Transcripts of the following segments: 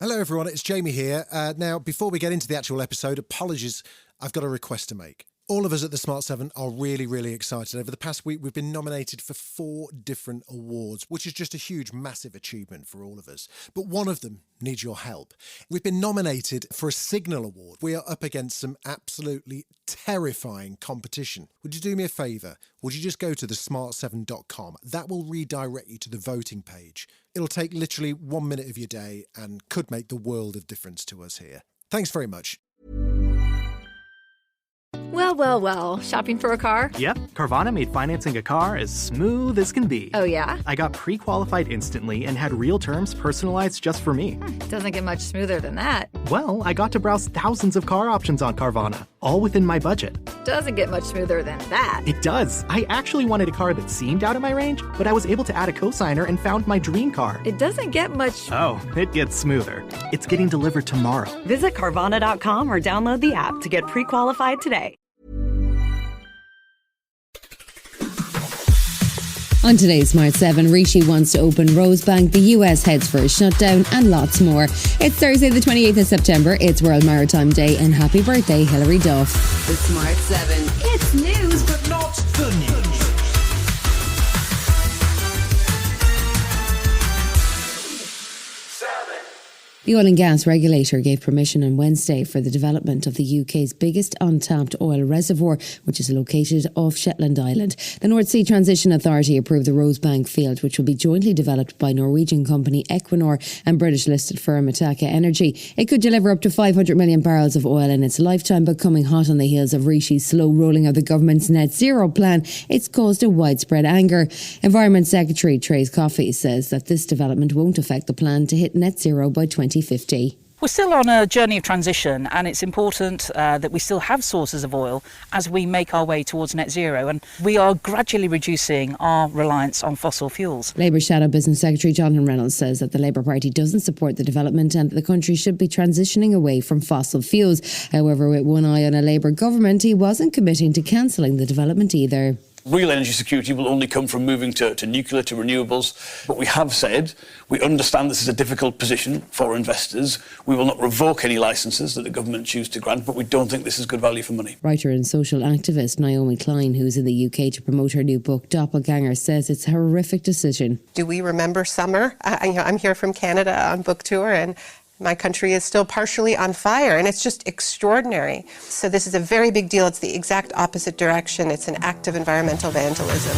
Hello everyone, it's Jamie here. Now, before we get into the actual episode, apologies, I've got a request to make. All of us at the Smart 7 are really excited. Over the past week, we've been nominated for 4 different awards, which is just a huge, massive achievement for all of us. But one of them needs your help. We've been nominated for a Signal Award. We are up against some absolutely terrifying competition. Would you do me a favour? Would you just go to thesmart7.com? That will redirect you to the voting page. It'll take literally 1 minute of your day and could make the world of difference to us here. Thanks very much. Well. Shopping for a car? Yep. Carvana made financing a car as smooth as can be. Oh, yeah? I got pre-qualified instantly and had real terms personalized just for me. Doesn't get much smoother than that. Well, I got to browse thousands of car options on Carvana, all within my budget. Doesn't get much smoother than that. It does. I actually wanted a car that seemed out of my range, but I was able to add a cosigner and found my dream car. It doesn't get much... Oh, it gets smoother. It's getting delivered tomorrow. Visit Carvana.com or download the app to get pre-qualified today. On today's Smart 7, Rishi wants to open Rosebank, the US heads for a shutdown, and lots more. It's Thursday the 28th of September, it's World Maritime Day, and happy birthday, Hilary Duff. The Smart 7. It's news, but Not the news. The oil and gas regulator gave permission on Wednesday for the development of the UK's biggest untapped oil reservoir, which is located off Shetland Island. The North Sea Transition Authority approved the Rosebank field, which will be jointly developed by Norwegian company Equinor and British-listed firm Ithaca Energy. It could deliver up to 500 million barrels of oil in its lifetime, but coming hot on the heels of Rishi's slow rolling of the government's net zero plan, it's caused a widespread anger. Environment Secretary Trace Coffey says that this development won't affect the plan to hit net zero by 2050. We're still on a journey of transition, and it's important that we still have sources of oil as we make our way towards net zero, and we are gradually reducing our reliance on fossil fuels. Labour Shadow Business Secretary Jonathan Reynolds says that the Labour Party doesn't support the development and that the country should be transitioning away from fossil fuels. However, with one eye on a Labour government, he wasn't committing to cancelling the development either. Real energy security will only come from moving to nuclear, to renewables. But we have said we understand this is a difficult position for investors. We will not revoke any licences that the government choose to grant, but we don't think this is good value for money. Writer and social activist Naomi Klein, who's in the UK to promote her new book Doppelganger, says it's a horrific decision. Do we remember summer? I'm here from Canada on book tour, and my country is still partially on fire, and it's just extraordinary. So this is a very big deal. It's the exact opposite direction. It's an act of environmental vandalism.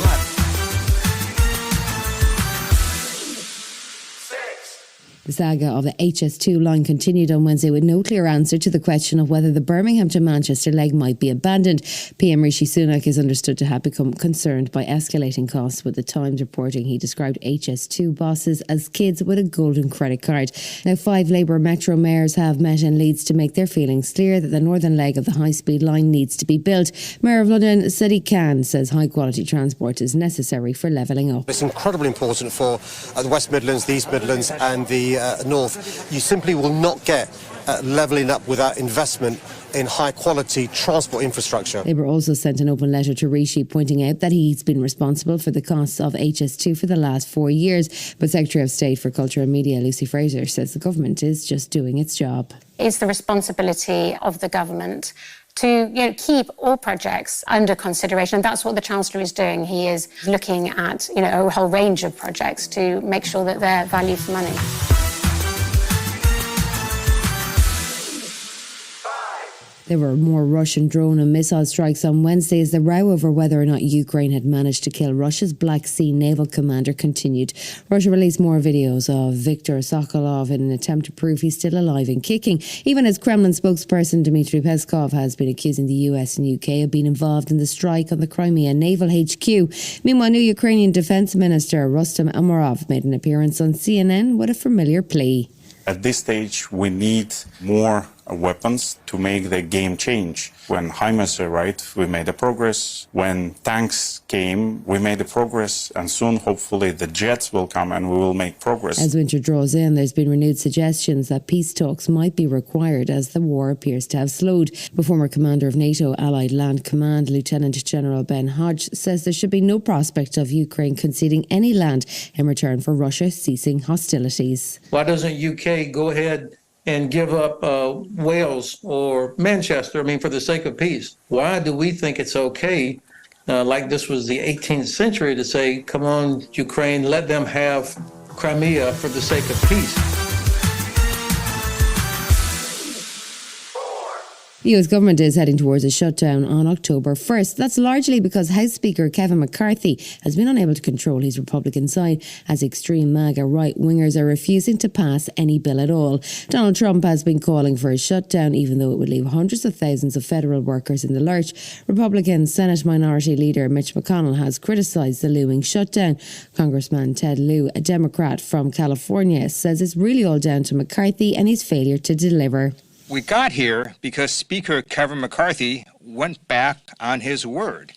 The saga of the HS2 line continued on Wednesday with no clear answer to the question of whether the Birmingham to Manchester leg might be abandoned. PM Rishi Sunak is understood to have become concerned by escalating costs, with the Times reporting he described HS2 bosses as kids with a golden credit card. Now, 5 Labour Metro mayors have met in Leeds to make their feelings clear that the northern leg of the high-speed line needs to be built. Mayor of London, Sadiq Khan, says high-quality transport is necessary for levelling up. It's incredibly important for the West Midlands, the East Midlands and the North. You simply will not get levelling up without investment in high-quality transport infrastructure. Labour also sent an open letter to Rishi pointing out that he's been responsible for the costs of HS2 for the last 4 years. But Secretary of State for Culture and Media Lucy Fraser says the government is just doing its job. It's the responsibility of the government to keep all projects under consideration. That's what the Chancellor is doing. He is looking at a whole range of projects to make sure that they're value for money. There were more Russian drone and missile strikes on Wednesday as the row over whether or not Ukraine had managed to kill Russia's Black Sea naval commander continued. Russia released more videos of Viktor Sokolov in an attempt to prove he's still alive and kicking, even as Kremlin spokesperson Dmitry Peskov has been accusing the US and UK of being involved in the strike on the Crimea naval HQ. Meanwhile, new Ukrainian Defence Minister Rustem Umerov made an appearance on CNN with a familiar plea. At this stage, we need more weapons to make the game change. When HIMARS arrived, we made a progress. When tanks came, we made a progress. And soon, hopefully, the jets will come and we will make progress. As winter draws in, there's been renewed suggestions that peace talks might be required as the war appears to have slowed. The former commander of NATO Allied Land Command, Lieutenant General Ben Hodge, says there should be no prospect of Ukraine conceding any land in return for Russia ceasing hostilities. Why doesn't UK go ahead and give up Wales or Manchester, for the sake of peace? Why do we think it's okay, like this was the 18th century, to say, come on, Ukraine, let them have Crimea for the sake of peace? The US government is heading towards a shutdown on October 1st. That's largely because House Speaker Kevin McCarthy has been unable to control his Republican side as extreme MAGA right-wingers are refusing to pass any bill at all. Donald Trump has been calling for a shutdown, even though it would leave hundreds of thousands of federal workers in the lurch. Republican Senate Minority Leader Mitch McConnell has criticised the looming shutdown. Congressman Ted Lieu, a Democrat from California, says it's really all down to McCarthy and his failure to deliver. We got here because Speaker Kevin McCarthy went back on his word.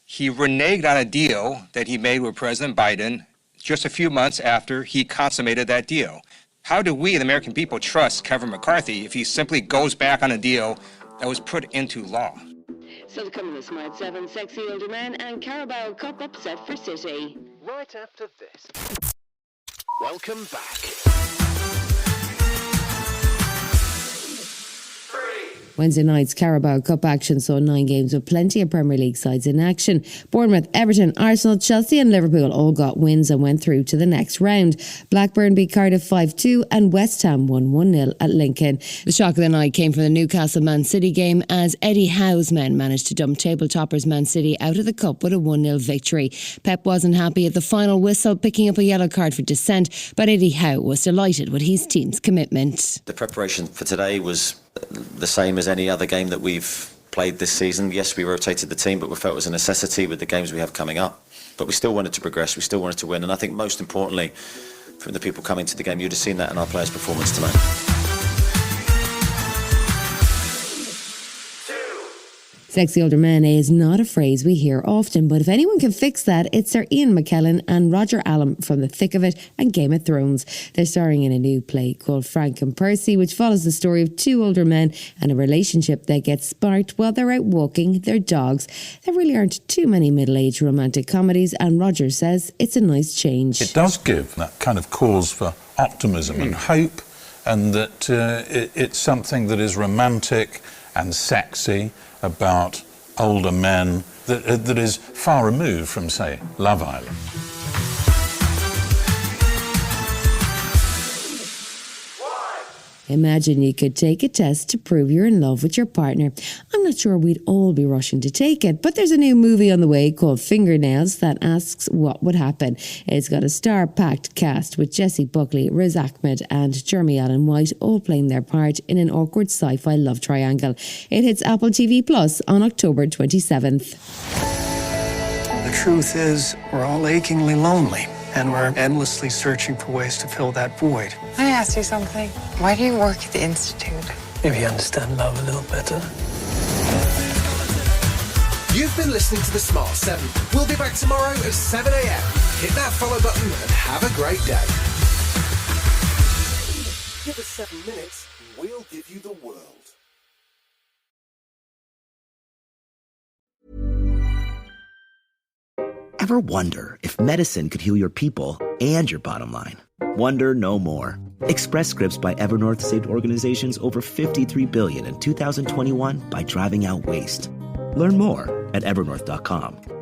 He reneged on a deal that he made with President Biden just a few months after he consummated that deal. How do we, the American people, trust Kevin McCarthy if he simply goes back on a deal that was put into law? So to come in the Smart 7, Sexy Older Man and Carabao Cup upset for City. Right after this. Welcome back. Wednesday night's Carabao Cup action saw 9 games with plenty of Premier League sides in action. Bournemouth, Everton, Arsenal, Chelsea and Liverpool all got wins and went through to the next round. Blackburn beat Cardiff 5-2 and West Ham won 1-0 at Lincoln. The shock of the night came from the Newcastle-Man City game as Eddie Howe's men managed to dump table toppers Man City out of the cup with a 1-0 victory. Pep wasn't happy at the final whistle, picking up a yellow card for dissent, but Eddie Howe was delighted with his team's commitment. The preparation for today was the same as any other game that we've played this season. Yes, we rotated the team, but we felt it was a necessity with the games we have coming up. But we still wanted to progress, we still wanted to win, and I think most importantly, from the people coming to the game, you'd have seen that in our players' performance tonight. Sexy older man is not a phrase we hear often, but if anyone can fix that, it's Sir Ian McKellen and Roger Allam from The Thick of It and Game of Thrones. They're starring in a new play called Frank and Percy, which follows the story of 2 older men and a relationship that gets sparked while they're out walking their dogs. There really aren't too many middle-aged romantic comedies, and Roger says it's a nice change. It does give that kind of cause for optimism and hope, and that it's something that is romantic and sexy about older men that is far removed from, say, Love Island. Imagine you could take a test to prove you're in love with your partner. I'm not sure we'd all be rushing to take it, but there's a new movie on the way called Fingernails that asks what would happen. It's got a star-packed cast with Jessie Buckley, Riz Ahmed and Jeremy Allen White all playing their part in an awkward sci-fi love triangle. It hits Apple TV Plus on October 27th. The truth is, we're all achingly lonely. And we're endlessly searching for ways to fill that void. Can I ask you something? Why do you work at the Institute? Maybe understand love a little better. You've been listening to The Smart 7. We'll be back tomorrow at 7 a.m. Hit that follow button and have a great day. Give us 7 minutes, and we'll give you the world. Ever wonder if medicine could heal your people and your bottom line? Wonder no more. Express Scripts by Evernorth saved organizations over $53 billion in 2021 by driving out waste. Learn more at evernorth.com.